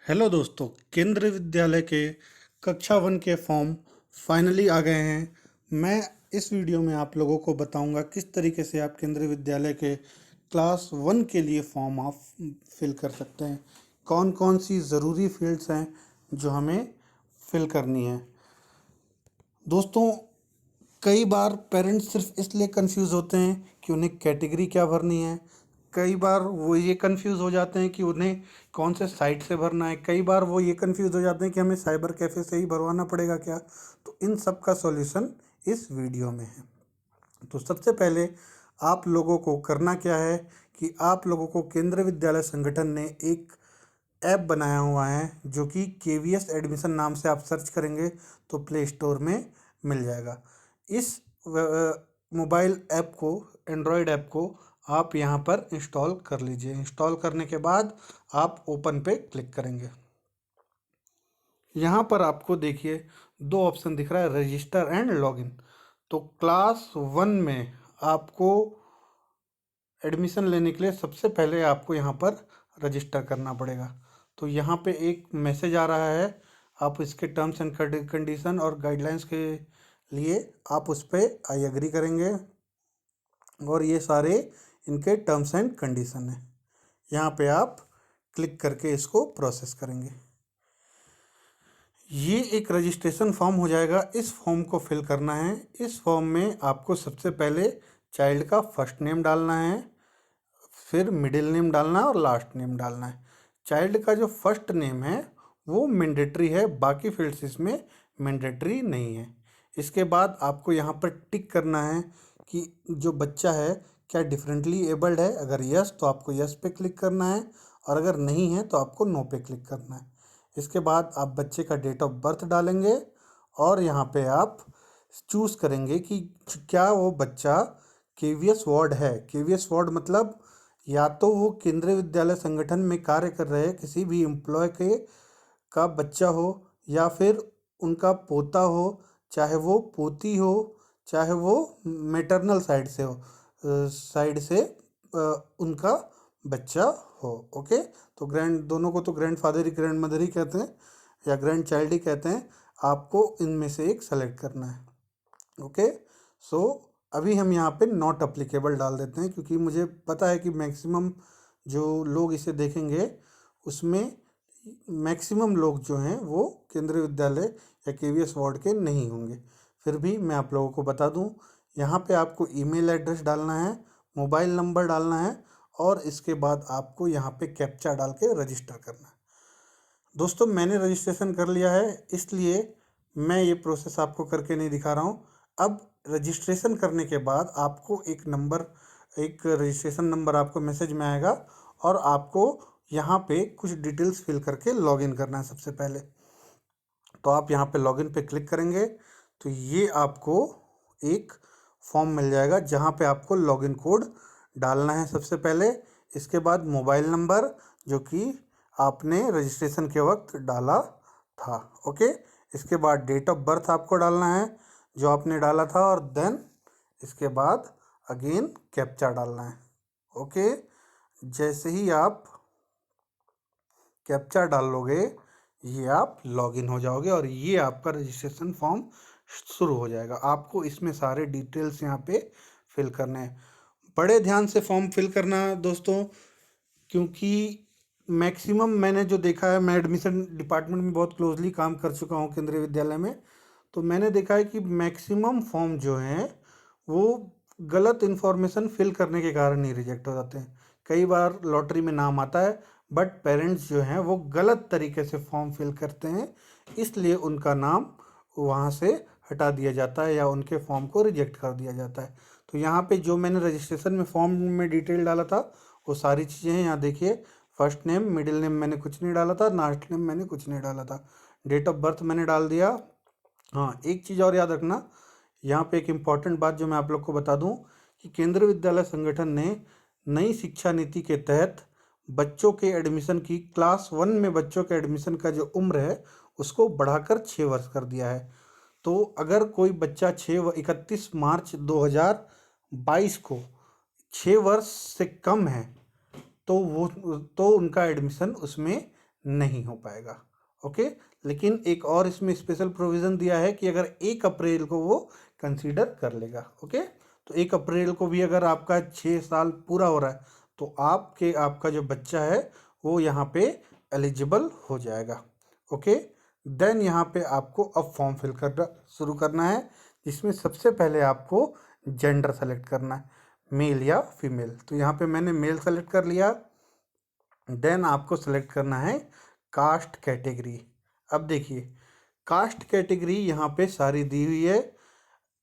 Hello दोस्तों, केंद्रीय विद्यालय के कक्षा वन के फॉर्म फाइनली आ गए हैं। मैं इस वीडियो में आप लोगों को बताऊंगा किस तरीके से आप केंद्रीय विद्यालय के क्लास वन के लिए फॉर्म आप फिल कर सकते हैं। कौन कौन सी ज़रूरी फील्ड्स हैं जो हमें फिल करनी है। दोस्तों, कई बार पेरेंट्स सिर्फ इसलिए कंफ्यूज होते हैं कि उन्हें कैटेगरी क्या भरनी है। कई बार वो ये कंफ्यूज हो जाते हैं कि उन्हें कौन से साइट से भरना है। कई बार वो ये कंफ्यूज हो जाते हैं कि हमें साइबर कैफ़े से ही भरवाना पड़ेगा क्या। तो इन सब का सॉल्यूशन इस वीडियो में है। तो सबसे पहले आप लोगों को करना क्या है कि आप लोगों को केंद्रीय विद्यालय संगठन ने एक ऐप बनाया हुआ है जो कि केवीएस एडमिशन नाम से आप सर्च करेंगे तो प्ले स्टोर में मिल जाएगा। इस मोबाइल ऐप को, एंड्रॉयड ऐप को आप यहाँ पर इंस्टॉल कर लीजिए। इंस्टॉल करने के बाद आप ओपन पे क्लिक करेंगे। यहाँ पर आपको देखिए दो ऑप्शन दिख रहा है, रजिस्टर एंड लॉगिन। तो क्लास वन में आपको एडमिशन लेने के लिए सबसे पहले आपको यहाँ पर रजिस्टर करना पड़ेगा। तो यहाँ पे एक मैसेज आ रहा है, आप इसके टर्म्स एंड कंडीशन और गाइडलाइंस के लिए आप उस पर आई एग्री करेंगे और ये सारे इनके टर्म्स एंड कंडीशन हैं। यहाँ पे आप क्लिक करके इसको प्रोसेस करेंगे। ये एक रजिस्ट्रेशन फॉर्म हो जाएगा। इस फॉर्म को फिल करना है। इस फॉर्म में आपको सबसे पहले चाइल्ड का फर्स्ट नेम डालना है, फिर मिडिल नेम डालना है और लास्ट नेम डालना है। चाइल्ड का जो फर्स्ट नेम है वो मैंडेटरी है, बाकी फील्ड्स इसमें मैंडेटरी नहीं है। इसके बाद आपको यहाँ पर टिक करना है कि जो बच्चा है क्या डिफरेंटली एबल्ड है। अगर यस तो आपको यस पे क्लिक करना है और अगर नहीं है तो आपको नो पे क्लिक करना है। इसके बाद आप बच्चे का डेट ऑफ बर्थ डालेंगे और यहाँ पे आप चूज़ करेंगे कि क्या वो बच्चा केवीएस वार्ड है। केवीएस वार्ड मतलब या तो वो केंद्रीय विद्यालय संगठन में कार्य कर रहे किसी भी एम्प्लॉय के का बच्चा हो या फिर उनका पोता हो, चाहे वो पोती हो, चाहे वो मैटरनल साइड से हो, साइड से उनका बच्चा हो। ओके, तो ग्रैंड दोनों को तो ग्रैंड फादर ही ग्रैंड मदर ही कहते हैं या ग्रैंड चाइल्ड ही कहते हैं। आपको इनमें से एक सेलेक्ट करना है। ओके, सो अभी हम यहाँ पे नॉट अप्लीकेबल डाल देते हैं क्योंकि मुझे पता है कि मैक्सिमम जो लोग इसे देखेंगे उसमें मैक्सिमम लोग जो हैं वो केंद्रीय विद्यालय या केवीएस वार्ड के नहीं होंगे। फिर भी मैं आप लोगों को बता दूं, यहाँ पे आपको ईमेल एड्रेस डालना है, मोबाइल नंबर डालना है और इसके बाद आपको यहाँ पे कैप्चा डाल के रजिस्टर करना है। दोस्तों, मैंने रजिस्ट्रेशन कर लिया है इसलिए मैं ये प्रोसेस आपको करके नहीं दिखा रहा हूँ। अब रजिस्ट्रेशन करने के बाद आपको एक रजिस्ट्रेशन नंबर आपको मैसेज में आएगा और आपको यहाँ पे कुछ डिटेल्स फिल करके लॉगिन करना है सबसे पहले। तो आप यहाँ पे लॉगिन पे क्लिक करेंगे तो ये आपको एक फॉर्म मिल जाएगा जहाँ पे आपको लॉगिन कोड डालना है सबसे पहले। इसके बाद मोबाइल नंबर जो कि आपने रजिस्ट्रेशन के वक्त डाला था। ओके, इसके बाद डेट ऑफ बर्थ आपको डालना है जो आपने डाला था और देन इसके बाद अगेन कैप्चा डालना है। ओके, जैसे ही आप कैप्चा डाल लोगे ये आप लॉगिन हो जाओगे और ये आपका रजिस्ट्रेशन फॉर्म शुरू हो जाएगा। आपको इसमें सारे डिटेल्स यहाँ पे फिल करने हैं। बड़े ध्यान से फॉर्म फिल करना दोस्तों, क्योंकि मैक्सिमम मैंने जो देखा है, मैं एडमिशन डिपार्टमेंट में बहुत क्लोजली काम कर चुका हूँ केंद्रीय विद्यालय में, तो मैंने देखा है कि मैक्सिमम फॉर्म जो हैं वो गलत इन्फॉर्मेशन फिल करने के कारण ही रिजेक्ट हो जाते हैं। कई बार लॉटरी में नाम आता है बट पेरेंट्स जो हैं वो गलत तरीके से फॉर्म फिल करते हैं, इसलिए उनका नाम वहाँ से हटा दिया जाता है या उनके फॉर्म को रिजेक्ट कर दिया जाता है। तो यहाँ पे जो मैंने रजिस्ट्रेशन में फॉर्म में डिटेल डाला था वो सारी चीज़ें हैं। यहाँ देखिए, फर्स्ट नेम, मिडिल नेम मैंने कुछ नहीं डाला था, लास्ट नेम मैंने कुछ नहीं डाला था, डेट ऑफ बर्थ मैंने डाल दिया। हाँ, एक चीज़ और याद रखना, यहाँ पे एक इम्पॉर्टेंट बात जो मैं आप लोग को बता दूँ कि केंद्रीय विद्यालय संगठन ने नई शिक्षा नीति के तहत बच्चों के एडमिशन की, क्लास वन में बच्चों के एडमिशन का जो उम्र है उसको बढ़ाकर 6 वर्ष कर दिया है। तो अगर कोई बच्चा 31 मार्च 2022 को 6 वर्ष से कम है तो उनका एडमिशन उसमें नहीं हो पाएगा। ओके, लेकिन एक और इसमें स्पेशल प्रोविज़न दिया है कि अगर 1 अप्रैल को वो कंसीडर कर लेगा। ओके, तो 1 अप्रैल को भी अगर आपका 6 साल पूरा हो रहा है तो आपका जो बच्चा है वो यहाँ पे एलिजिबल हो जाएगा। ओके, देन यहाँ पे आपको अब फॉर्म फिल करना शुरू करना है, जिसमें सबसे पहले आपको जेंडर सेलेक्ट करना है, मेल या फीमेल। तो यहाँ पे मैंने मेल सेलेक्ट कर लिया। देन आपको सेलेक्ट करना है कास्ट कैटेगरी। अब देखिए, कास्ट कैटेगरी यहाँ पे सारी दी हुई है,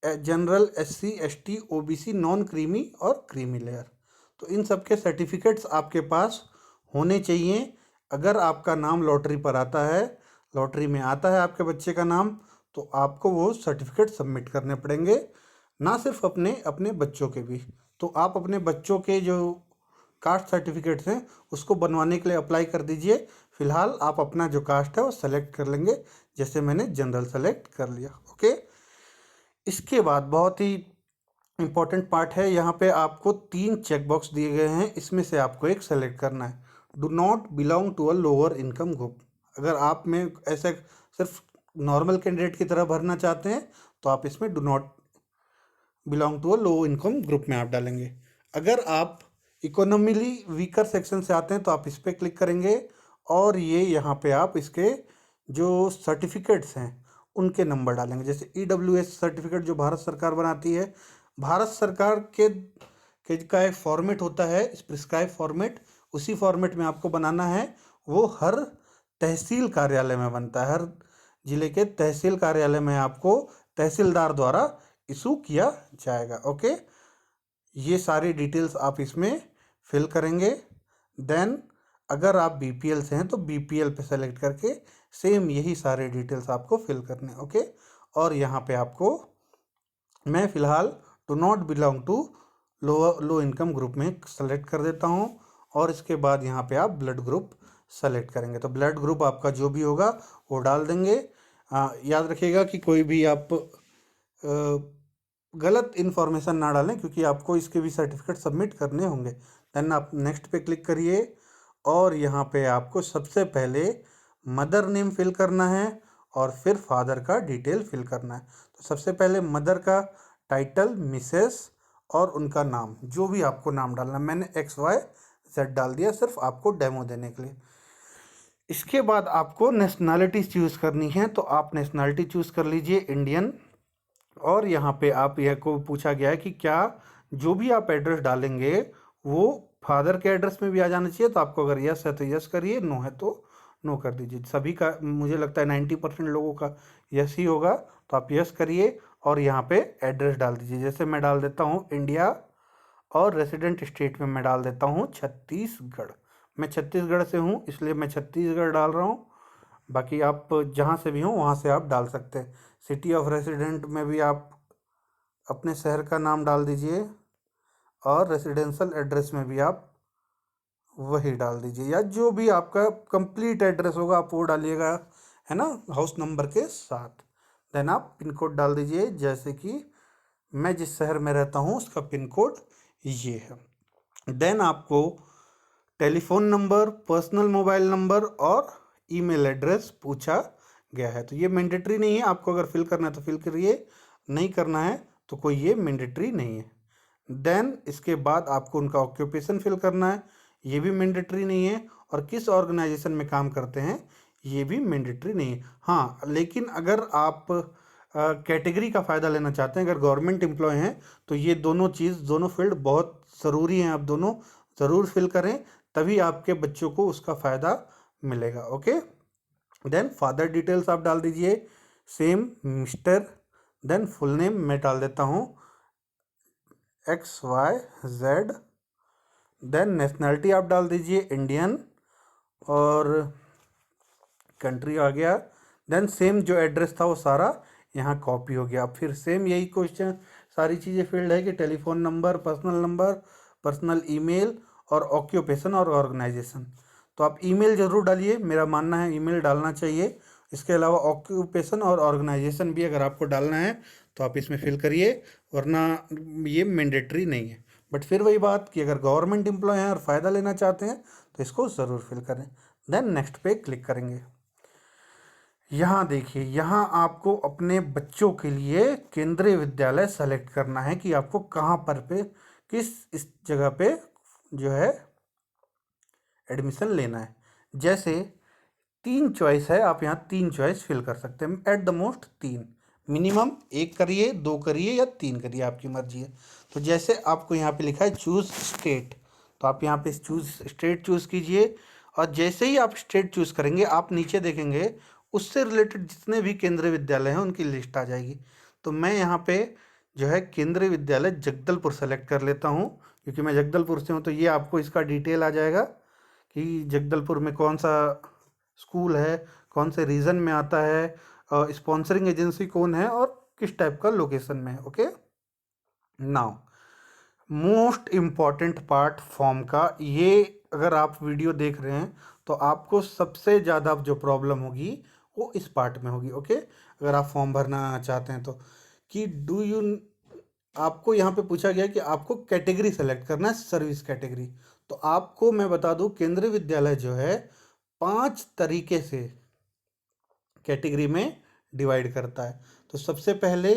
general, SC ST OBC, non creamy और क्रीमी लेयर। तो इन सब के सर्टिफिकेट्स आपके पास होने चाहिए। अगर आपका नाम लॉटरी पर आता है, लॉटरी में आता है आपके बच्चे का नाम, तो आपको वो सर्टिफिकेट सबमिट करने पड़ेंगे, ना सिर्फ अपने अपने बच्चों के भी। तो आप अपने बच्चों के जो कास्ट सर्टिफिकेट्स हैं उसको बनवाने के लिए अप्लाई कर दीजिए। फ़िलहाल आप अपना जो कास्ट है वो सेलेक्ट कर लेंगे, जैसे मैंने जनरल सेलेक्ट कर लिया। ओके, इसके बाद बहुत ही इम्पॉर्टेंट पार्ट है, यहाँ पे आपको 3 चेक बॉक्स दिए गए हैं, इसमें से आपको एक सेलेक्ट करना है। Do not belong to a lower income group. अगर आप में ऐसे सिर्फ नॉर्मल कैंडिडेट की तरह भरना चाहते हैं तो आप इसमें do not belong to a low income group में आप डालेंगे। अगर आप इकोनॉमिली वीकर सेक्शन से आते हैं तो आप इस पर क्लिक करेंगे और ये यहाँ पे आप इसके जो सर्टिफिकेट्स हैं उनके नंबर डालेंगे। जैसे EWS सर्टिफिकेट जो भारत सरकार बनाती है, भारत सरकार के का एक फॉर्मेट होता है, प्रिस्क्राइब फॉर्मेट, उसी फॉर्मेट में आपको बनाना है। वो हर तहसील कार्यालय में बनता है, हर जिले के तहसील कार्यालय में आपको तहसीलदार द्वारा इशू किया जाएगा। ओके, ये सारी डिटेल्स आप इसमें फिल करेंगे। देन अगर आप BPL से हैं तो BPL पे सेलेक्ट करके सेम यही सारे डिटेल्स आपको फिल करने। ओके, और यहाँ पे आपको मैं फ़िलहाल do not belong to low income group में सेलेक्ट कर देता हूँ। और इसके बाद यहाँ पे आप ब्लड ग्रुप सेलेक्ट करेंगे, तो ब्लड ग्रुप आपका जो भी होगा वो डाल देंगे। याद रखिएगा कि कोई भी आप गलत इन्फॉर्मेशन ना डालें, क्योंकि आपको इसके भी सर्टिफिकेट सबमिट करने होंगे। देन आप नेक्स्ट पे क्लिक करिए और यहाँ पे आपको सबसे पहले मदर नेम फिल करना है और फिर फादर का डिटेल फिल करना है। तो सबसे पहले मदर का टाइटल मिसेस और उनका नाम, जो भी आपको नाम डालना है। मैंने XYZ डाल दिया सिर्फ आपको डेमो देने के लिए। इसके बाद आपको नेशनैलिटी चूज़ करनी है, तो आप नेशनैलिटी चूज़ कर लीजिए इंडियन। और यहाँ पे आप यह को पूछा गया है कि क्या जो भी आप एड्रेस डालेंगे वो फादर के एड्रेस में भी आ जाना चाहिए। तो आपको अगर यस है तो यस करिए, नो है तो नो कर दीजिए। सभी का मुझे लगता है 90% लोगों का यस ही होगा, तो आप यस करिए और यहाँ पे एड्रेस डाल दीजिए। जैसे मैं डाल देता हूँ इंडिया और रेसिडेंट स्टेट में मैं डाल देता हूँ छत्तीसगढ़। मैं छत्तीसगढ़ से हूँ इसलिए मैं छत्तीसगढ़ डाल रहा हूँ। बाकी आप जहाँ से भी हों वहाँ से आप डाल सकते हैं। सिटी ऑफ रेसिडेंट में भी आप अपने शहर का नाम डाल दीजिए और रेसिडेंशियल एड्रेस में भी आप वही डाल दीजिए, या जो भी आपका कंप्लीट एड्रेस होगा आप वो डालिएगा, है ना, हाउस नंबर के साथ। देन आप पिन कोड डाल दीजिए, जैसे कि मैं जिस शहर में रहता हूँ उसका पिन कोड ये है। देन आपको telephone number, personal mobile number और ईमेल एड्रेस पूछा गया है। तो ये मैंडेटरी नहीं है, आपको अगर फिल करना है तो फिल करिए, नहीं करना है तो कोई ये मैंडेटरी नहीं है। देन इसके बाद आपको उनका ऑक्यूपेशन फिल करना है, ये भी मैंडेटरी नहीं है। और किस ऑर्गेनाइजेशन में काम करते हैं ये भी मैंडेटरी नहीं है। हाँ, लेकिन अगर आप कैटेगरी का फ़ायदा लेना चाहते हैं, अगर गवर्नमेंट एम्प्लॉय हैं, तो ये दोनों चीज़, दोनों फील्ड बहुत ज़रूरी हैं, आप दोनों ज़रूर फिल करें, तभी आपके बच्चों को उसका फ़ायदा मिलेगा। ओके, देन फादर डिटेल्स आप डाल दीजिए, same mister. Then full name मैं डाल देता हूँ XYZ। देन नेशनैलिटी आप डाल दीजिए इंडियन और कंट्री आ गया। देन सेम जो एड्रेस था वो सारा यहाँ कॉपी हो गया। फिर सेम यही क्वेश्चन, सारी चीज़ें फील्ड है कि टेलीफोन नंबर, पर्सनल ईमेल और ऑक्यूपेशन और ऑर्गेनाइजेशन। तो आप ईमेल ज़रूर डालिए, मेरा मानना है ईमेल डालना चाहिए। इसके अलावा ऑक्यूपेशन और ऑर्गेनाइजेशन भी अगर आपको डालना है तो आप इसमें फिल करिए, वरना ये मैंडेटरी नहीं है। बट फिर वही बात कि अगर गवर्नमेंट एम्प्लॉय हैं और फ़ायदा लेना चाहते हैं तो इसको ज़रूर फिल करें। देन नेक्स्ट पे क्लिक करेंगे। यहाँ देखिए, यहाँ आपको अपने बच्चों के लिए केंद्रीय विद्यालय सेलेक्ट करना है कि आपको कहाँ पर पे किस इस जगह पे जो है एडमिशन लेना है। जैसे 3 चॉइस है, आप यहाँ 3 चॉइस फिल कर सकते हैं, एट द मोस्ट 3, मिनिमम 1 करिए, 2 करिए या 3 करिए, आपकी मर्जी है। तो जैसे आपको यहाँ पे लिखा है चूज़ स्टेट, तो आप यहाँ पे चूज़ स्टेट चूज़ कीजिए। और जैसे ही आप स्टेट चूज़ करेंगे, आप नीचे देखेंगे उससे रिलेटेड जितने भी केंद्रीय विद्यालय हैं उनकी लिस्ट आ जाएगी। तो मैं यहाँ पे जो है केंद्रीय विद्यालय जगदलपुर सेलेक्ट कर लेता हूँ, क्योंकि मैं जगदलपुर से हूँ। तो ये आपको इसका डिटेल आ जाएगा कि जगदलपुर में कौन सा स्कूल है, कौन से रीजन में आता है, स्पॉन्सरिंग एजेंसी कौन है और किस टाइप का लोकेशन में है। Okay, now most important part form का, ये अगर आप वीडियो देख रहे हैं तो आपको सबसे ज़्यादा जो प्रॉब्लम होगी वो इस पार्ट में होगी। ओके, अगर आप फॉर्म भरना चाहते हैं तो, कि डू यू, आपको यहाँ पे पूछा गया कि आपको कैटेगरी सेलेक्ट करना है, सर्विस कैटेगरी। तो आपको मैं बता दूं, केंद्रीय विद्यालय जो है 5 तरीके से कैटेगरी में डिवाइड करता है। तो सबसे पहले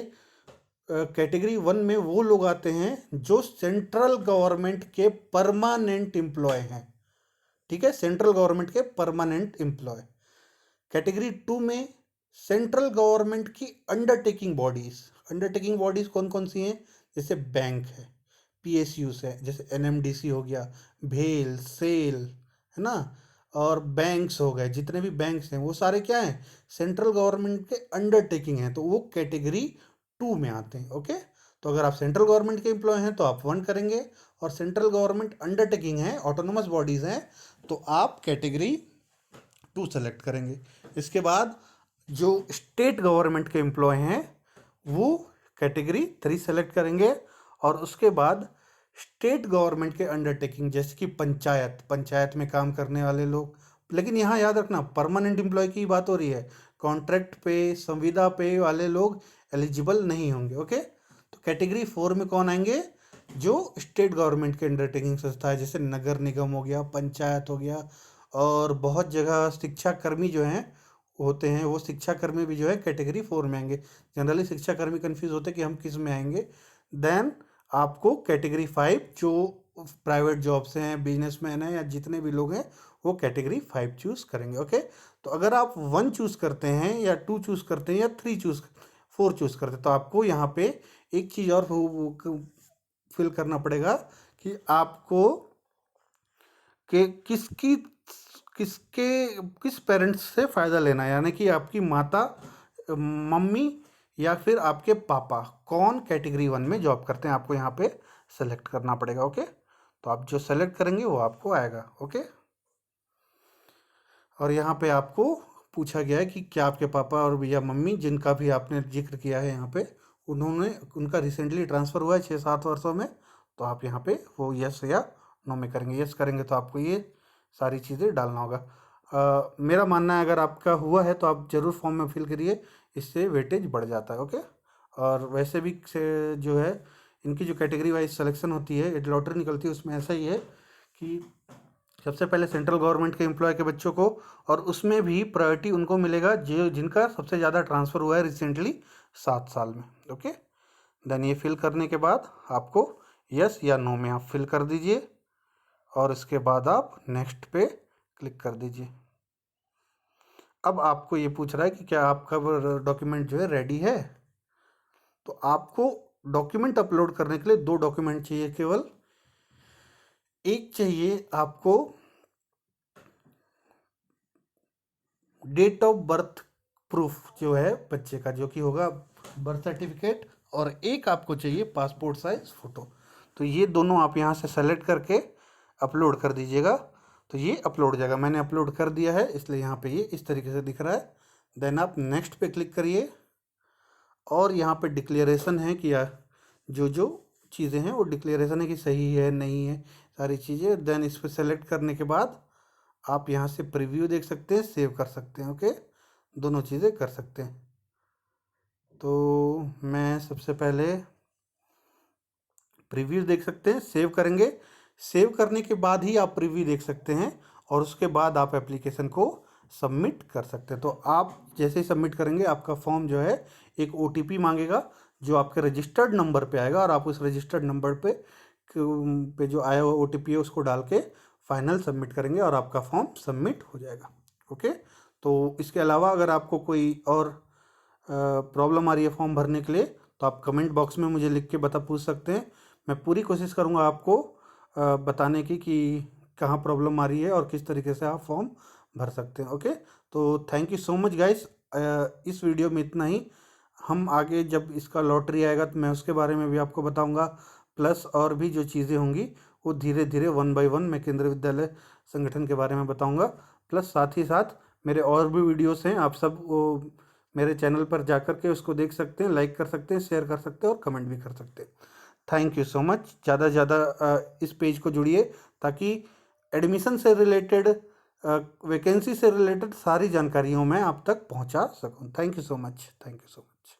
कैटेगरी 1 में वो लोग आते हैं जो सेंट्रल गवर्नमेंट के परमानेंट एम्प्लॉय हैं। ठीक है, सेंट्रल गवर्नमेंट के परमानेंट एम्प्लॉय। कैटेगरी 2 में सेंट्रल गवर्नमेंट की अंडरटेकिंग बॉडीज कौन कौन सी हैं, जैसे बैंक है, पीएसयूस है, जैसे एनएमडीसी हो गया, भेल, सेल, है ना, और बैंक्स हो गए, जितने भी बैंक्स हैं वो सारे क्या हैं, सेंट्रल गवर्नमेंट के अंडरटेकिंग हैं, तो वो कैटेगरी 2 में आते हैं। ओके, तो अगर आप सेंट्रल गवर्नमेंट के एम्प्लॉय हैं तो आप 1 करेंगे, और सेंट्रल गवर्नमेंट अंडरटेकिंग है, ऑटोनोमस बॉडीज हैं, तो आप कैटेगरी 2 सेलेक्ट करेंगे। इसके बाद जो स्टेट गवर्नमेंट के एम्प्लॉय हैं वो कैटेगरी 3 सेलेक्ट करेंगे। और उसके बाद स्टेट गवर्नमेंट के अंडरटेकिंग, जैसे कि पंचायत में काम करने वाले लोग, लेकिन यहाँ याद रखना परमानेंट एम्प्लॉय की बात हो रही है, कॉन्ट्रैक्ट पे, संविदा पे वाले लोग एलिजिबल नहीं होंगे। ओके, तो कैटेगरी 4 में कौन आएंगे, जो स्टेट गवर्नमेंट के अंडरटेकिंग संस्था है, जैसे नगर निगम हो गया, पंचायत हो गया, और बहुत जगह शिक्षा कर्मी जो हैं होते हैं, वो शिक्षा कर्मी भी जो है कैटेगरी 4 में आएंगे। जनरली शिक्षा कर्मी कंफ्यूज होते हैं कि हम किस में आएंगे। देन आपको कैटेगरी 5, जो प्राइवेट जॉब्स हैं, बिजनेसमैन हैं, या जितने भी लोग हैं, वो कैटेगरी 5 चूज़ करेंगे। ओके, तो अगर आप 1 चूज़ करते हैं या 2 चूज़ करते हैं या 4 चूज़ करते हैं, तो आपको यहाँ पे एक चीज़ और फिल करना पड़ेगा कि आपको कि किस पेरेंट्स से फ़ायदा लेना है, यानी कि आपकी माता, मम्मी, या फिर आपके पापा कौन कैटेगरी 1 में जॉब करते हैं, आपको यहाँ पे सेलेक्ट करना पड़ेगा। ओके, तो आप जो सेलेक्ट करेंगे वो आपको आएगा। ओके, और यहाँ पे आपको पूछा गया है कि क्या आपके पापा और या मम्मी, जिनका भी आपने जिक्र किया है यहाँ पे, उनका रिसेंटली ट्रांसफ़र हुआ है 6-7 वर्षों में, तो आप यहाँ पे वो यस या नो में करेंगे। यस करेंगे तो आपको ये सारी चीज़ें डालना होगा। मेरा मानना है अगर आपका हुआ है तो आप ज़रूर फॉर्म में फिल करिए, इससे वेटेज बढ़ जाता है। ओके, और वैसे भी से जो है इनकी जो कैटेगरी वाइज सिलेक्शन होती है, लॉटरी निकलती है, उसमें ऐसा ही है कि सबसे पहले सेंट्रल गवर्नमेंट के एम्प्लॉय के बच्चों को, और उसमें भी प्रायोरिटी उनको मिलेगा जो जिनका सबसे ज़्यादा ट्रांसफ़र हुआ है रिसेंटली 7 साल में। ओके, देन ये फिल करने के बाद आपको यस या नो में आप फिल कर दीजिए, और इसके बाद आप नेक्स्ट पे क्लिक कर दीजिए। अब आपको ये पूछ रहा है कि क्या आपका डॉक्यूमेंट जो है रेडी है। तो आपको डॉक्यूमेंट अपलोड करने के लिए 2 डॉक्यूमेंट चाहिए केवल। एक चाहिए आपको डेट ऑफ बर्थ प्रूफ जो है बच्चे का, जो कि होगा बर्थ सर्टिफिकेट, और एक आपको चाहिए पासपोर्ट साइज फ़ोटो। तो ये दोनों आप यहाँ से सेलेक्ट करके अपलोड कर दीजिएगा, तो ये अपलोड हो जाएगा। मैंने अपलोड कर दिया है, इसलिए यहाँ पे ये इस तरीके से दिख रहा है। देन आप नेक्स्ट पे क्लिक करिए, और यहाँ पे डिक्लेरेशन है कि जो जो चीज़ें हैं वो डिक्लेरेशन है कि सही है नहीं है सारी चीज़ें। देन इस पर सेलेक्ट करने के बाद आप यहाँ से प्रीव्यू देख सकते हैं, सेव कर सकते हैं। ओके, दोनों चीज़ें कर सकते हैं। तो मैं सबसे पहले प्रीव्यू देख सकते हैं, सेव करेंगे, सेव करने के बाद ही आप प्रीव्यू देख सकते हैं, और उसके बाद आप एप्लीकेशन को सबमिट कर सकते हैं। तो आप जैसे ही सबमिट करेंगे आपका फॉर्म जो है एक OTP मांगेगा जो आपके रजिस्टर्ड नंबर पे आएगा, और आप उस रजिस्टर्ड नंबर पे जो आया हुआ OTP है उसको डाल के फाइनल सबमिट करेंगे और आपका फॉर्म सबमिट हो जाएगा। ओके, तो इसके अलावा अगर आपको कोई और प्रॉब्लम आ रही है फॉर्म भरने के लिए तो आप कमेंट बॉक्स में मुझे लिख के पूछ सकते हैं। मैं पूरी कोशिश करूँगा आपको बताने की कि कहाँ प्रॉब्लम आ रही है और किस तरीके से आप फॉर्म भर सकते हैं। ओके, तो thank you so much guys. इस वीडियो में इतना ही। हम आगे जब इसका लॉटरी आएगा तो मैं उसके बारे में भी आपको बताऊंगा, प्लस और भी जो चीज़ें होंगी वो धीरे धीरे 1 बाय 1 मैं केंद्रीय विद्यालय संगठन के बारे में बताऊंगा। प्लस साथ ही साथ मेरे और भी वीडियोस हैं, आप सब वो मेरे चैनल पर जाकर के उसको देख सकते हैं, लाइक कर सकते हैं, शेयर कर सकते हैं और कमेंट भी कर सकते हैं। Thank you so much. ज़्यादा से ज़्यादा इस पेज को जुड़िए ताकि एडमिशन से रिलेटेड, वैकेंसी से रिलेटेड सारी जानकारियों मैं आप तक पहुंचा सकूं। Thank you so much. Thank you so much.